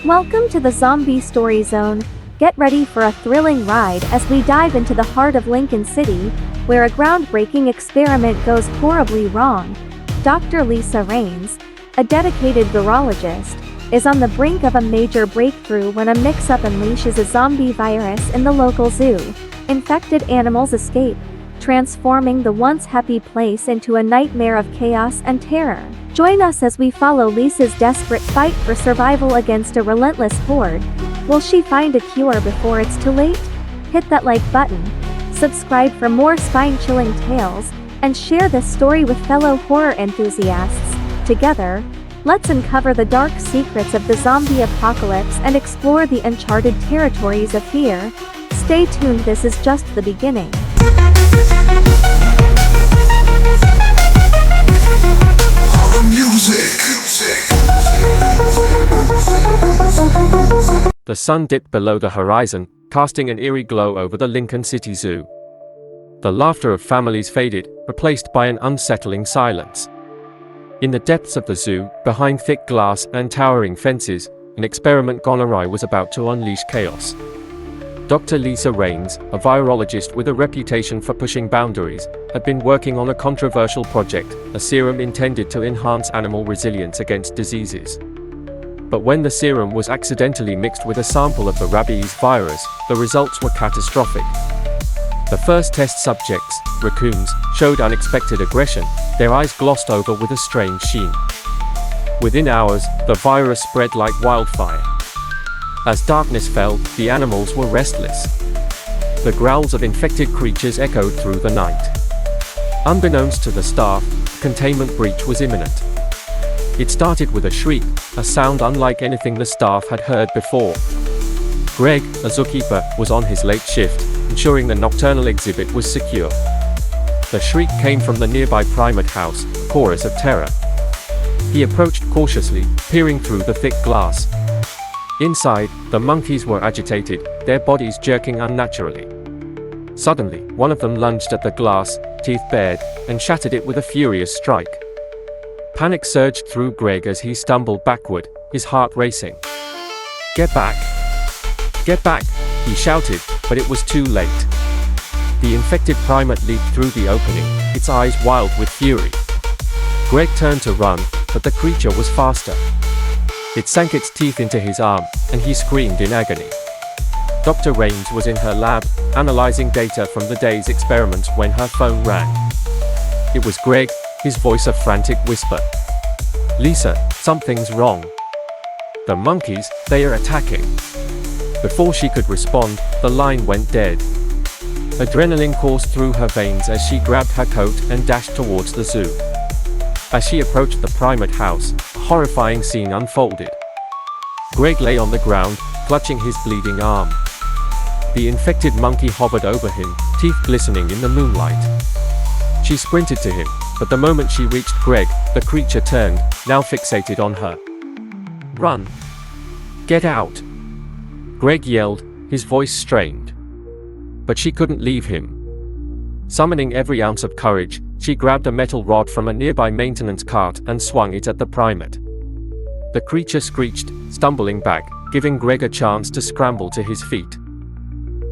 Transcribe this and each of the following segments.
Welcome to the Zombie Story Zone. Get ready for a thrilling ride as we dive into the heart of Lincoln City, where a groundbreaking experiment goes horribly wrong. Dr. Lisa Raines, a dedicated virologist, is on the brink of a major breakthrough when a mix-up unleashes a zombie virus in the local zoo. Infected animals escape, transforming the once happy place into a nightmare of chaos and terror. Join us as we follow Lisa's desperate fight for survival against a relentless horde. Will she find a cure before it's too late? Hit that like button, subscribe for more spine-chilling tales, and share this story with fellow horror enthusiasts. Together, let's uncover the dark secrets of the zombie apocalypse and explore the uncharted territories of fear. Stay tuned, this is just the beginning. The sun dipped below the horizon, casting an eerie glow over the Lincoln City Zoo. The laughter of families faded, replaced by an unsettling silence. In the depths of the zoo, behind thick glass and towering fences, an experiment gone awry was about to unleash chaos. Dr. Lisa Raines, a virologist with a reputation for pushing boundaries, had been working on a controversial project, a serum intended to enhance animal resilience against diseases. But when the serum was accidentally mixed with a sample of the rabies virus, the results were catastrophic. The first test subjects, raccoons, showed unexpected aggression, their eyes glossed over with a strange sheen. Within hours, the virus spread like wildfire. As darkness fell, the animals were restless. The growls of infected creatures echoed through the night. Unbeknownst to the staff, a containment breach was imminent. It started with a shriek, a sound unlike anything the staff had heard before. Greg, a zookeeper, was on his late shift, ensuring the nocturnal exhibit was secure. The shriek came from the nearby primate house, a chorus of terror. He approached cautiously, peering through the thick glass. Inside, the monkeys were agitated, their bodies jerking unnaturally. Suddenly, one of them lunged at the glass, teeth bared, and shattered it with a furious strike. Panic surged through Greg as he stumbled backward, his heart racing. "Get back! Get back!" he shouted, but it was too late. The infected primate leaped through the opening, its eyes wild with fury. Greg turned to run, but the creature was faster. It sank its teeth into his arm, and he screamed in agony. Dr. Raines was in her lab, analyzing data from the day's experiments when her phone rang. It was Greg, his voice a frantic whisper. "Lisa, something's wrong. The monkeys, they are attacking." Before she could respond, the line went dead. Adrenaline coursed through her veins as she grabbed her coat and dashed towards the zoo. As she approached the primate house, a horrifying scene unfolded. Greg lay on the ground, clutching his bleeding arm. The infected monkey hovered over him, teeth glistening in the moonlight. She sprinted to him, but the moment she reached Greg, the creature turned, now fixated on her. "Run! Get out!" Greg yelled, his voice strained. But she couldn't leave him. Summoning every ounce of courage, she grabbed a metal rod from a nearby maintenance cart and swung it at the primate. The creature screeched, stumbling back, giving Greg a chance to scramble to his feet.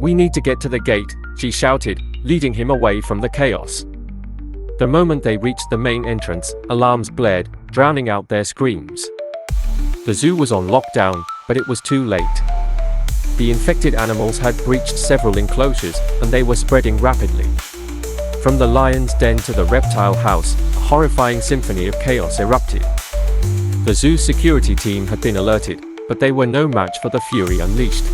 "We need to get to the gate," she shouted, leading him away from the chaos. The moment they reached the main entrance, alarms blared, drowning out their screams. The zoo was on lockdown, but it was too late. The infected animals had breached several enclosures, and they were spreading rapidly. From the lion's den to the reptile house, a horrifying symphony of chaos erupted. The zoo's security team had been alerted, but they were no match for the fury unleashed.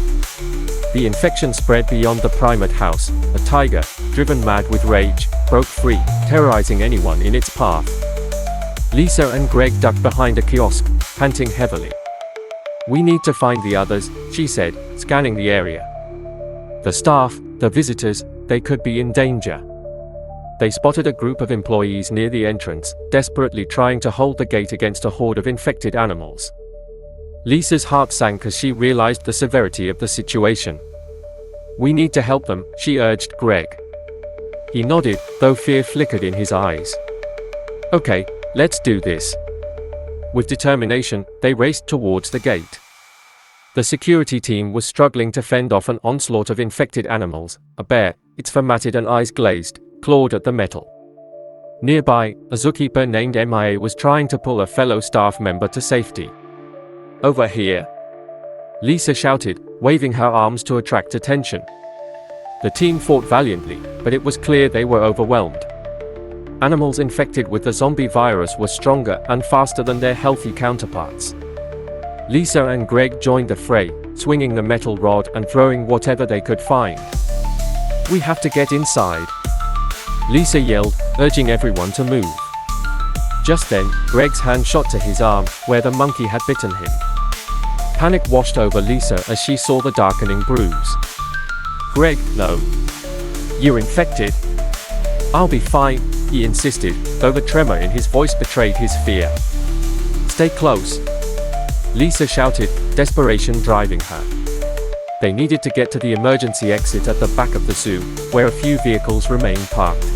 The infection spread beyond the primate house. A tiger, driven mad with rage, broke free, terrorizing anyone in its path. Lisa and Greg ducked behind a kiosk, panting heavily. "We need to find the others," she said, scanning the area. The staff, the visitors, they could be in danger. They spotted a group of employees near the entrance, desperately trying to hold the gate against a horde of infected animals. Lisa's heart sank as she realized the severity of the situation. "We need to help them," she urged Greg. He nodded, though fear flickered in his eyes. "Okay, let's do this." With determination, they raced towards the gate. The security team was struggling to fend off an onslaught of infected animals. A bear, its fur matted and eyes glazed, clawed at the metal. Nearby, a zookeeper named Mia was trying to pull a fellow staff member to safety. "Over here!" Lisa shouted, waving her arms to attract attention. The team fought valiantly, but it was clear they were overwhelmed. Animals infected with the zombie virus were stronger and faster than their healthy counterparts. Lisa and Greg joined the fray, swinging the metal rod and throwing whatever they could find. "We have to get inside," Lisa yelled, urging everyone to move. Just then, Greg's hand shot to his arm, where the monkey had bitten him. Panic washed over Lisa as she saw the darkening bruise. "Greg, no. You're infected." "I'll be fine," he insisted, though the tremor in his voice betrayed his fear. "Stay close," Lisa shouted, desperation driving her. They needed to get to the emergency exit at the back of the zoo, where a few vehicles remained parked.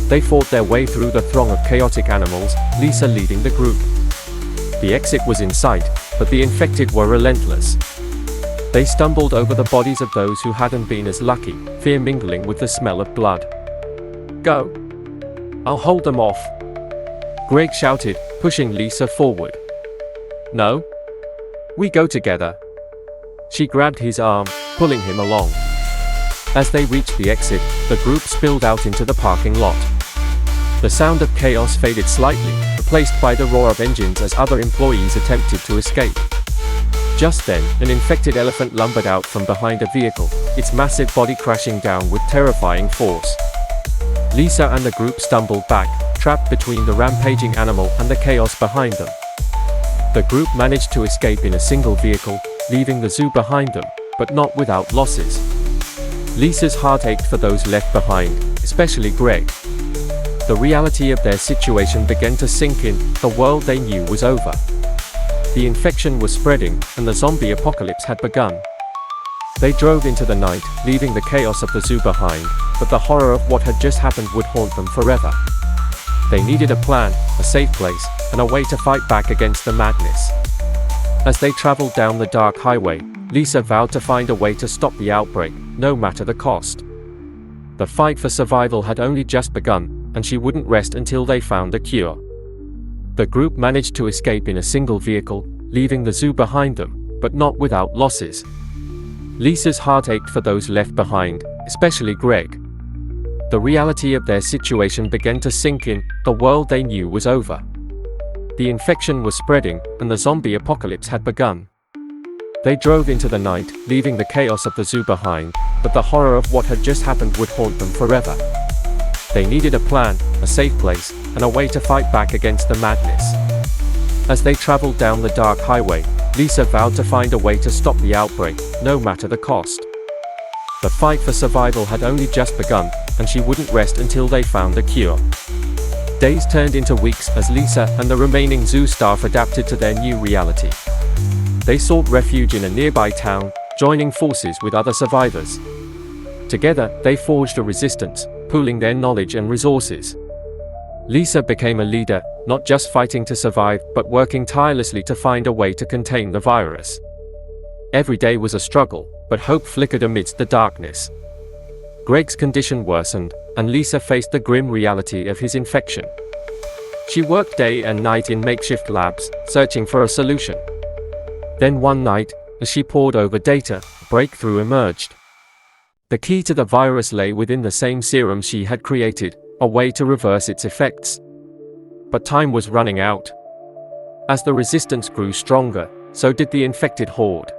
They fought their way through the throng of chaotic animals, Lisa leading the group. The exit was in sight, but the infected were relentless. They stumbled over the bodies of those who hadn't been as lucky, fear mingling with the smell of blood. "Go! I'll hold them off," Greg shouted, pushing Lisa forward. "No. We go together." She grabbed his arm, pulling him along. As they reached the exit, the group spilled out into the parking lot. The sound of chaos faded slightly, replaced by the roar of engines as other employees attempted to escape. Just then, an infected elephant lumbered out from behind a vehicle, its massive body crashing down with terrifying force. Lisa and the group stumbled back, trapped between the rampaging animal and the chaos behind them. The group managed to escape in a single vehicle, leaving the zoo behind them, but not without losses. Lisa's heart ached for those left behind, especially Greg. The reality of their situation began to sink in, the world they knew was over. The infection was spreading, and the zombie apocalypse had begun. They drove into the night, leaving the chaos of the zoo behind, but the horror of what had just happened would haunt them forever. They needed a plan, a safe place, and a way to fight back against the madness. As they traveled down the dark highway, Lisa vowed to find a way to stop the outbreak, no matter the cost. The fight for survival had only just begun, and she wouldn't rest until they found a cure. The group managed to escape in a single vehicle, leaving the zoo behind them, but not without losses. Lisa's heart ached for those left behind, especially Greg. The reality of their situation began to sink in, the world they knew was over. The infection was spreading, and the zombie apocalypse had begun. They drove into the night, leaving the chaos of the zoo behind, but the horror of what had just happened would haunt them forever. They needed a plan, a safe place, and a way to fight back against the madness. As they traveled down the dark highway, Lisa vowed to find a way to stop the outbreak, no matter the cost. The fight for survival had only just begun, and she wouldn't rest until they found a cure. Days turned into weeks as Lisa and the remaining zoo staff adapted to their new reality. They sought refuge in a nearby town, joining forces with other survivors. Together, they forged a resistance, pooling their knowledge and resources. Lisa became a leader, not just fighting to survive, but working tirelessly to find a way to contain the virus. Every day was a struggle, but hope flickered amidst the darkness. Greg's condition worsened, and Lisa faced the grim reality of his infection. She worked day and night in makeshift labs, searching for a solution. Then one night, as she pored over data, a breakthrough emerged. The key to the virus lay within the same serum she had created, a way to reverse its effects. But time was running out. As the resistance grew stronger, so did the infected horde.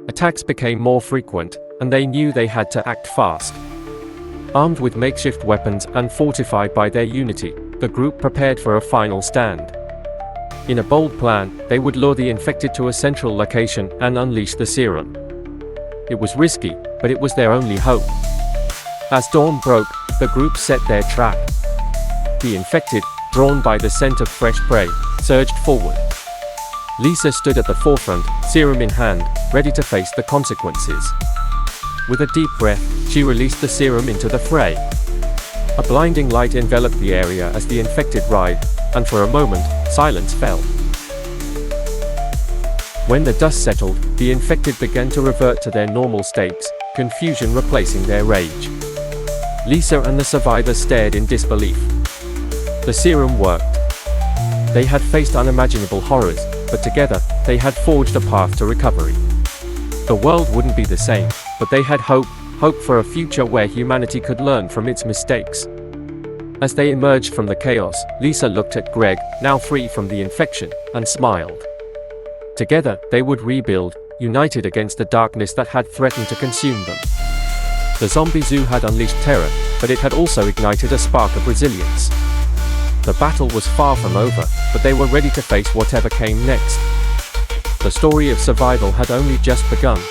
Attacks became more frequent, and they knew they had to act fast. Armed with makeshift weapons and fortified by their unity, the group prepared for a final stand. In a bold plan, they would lure the infected to a central location and unleash the serum. It was risky, but it was their only hope. As dawn broke, the group set their trap. The infected, drawn by the scent of fresh prey, surged forward. Lisa stood at the forefront, serum in hand, ready to face the consequences. With a deep breath, she released the serum into the fray. A blinding light enveloped the area as the infected writhed, and for a moment, silence fell. When the dust settled, the infected began to revert to their normal states, confusion replacing their rage. Lisa and the survivors stared in disbelief. The serum worked. They had faced unimaginable horrors, but together, they had forged a path to recovery. The world wouldn't be the same, but they had hope for a future where humanity could learn from its mistakes. As they emerged from the chaos, Lisa looked at Greg, now free from the infection, and smiled. Together, they would rebuild, united against the darkness that had threatened to consume them. The zombie zoo had unleashed terror, but it had also ignited a spark of resilience. The battle was far from over, but they were ready to face whatever came next. The story of survival had only just begun.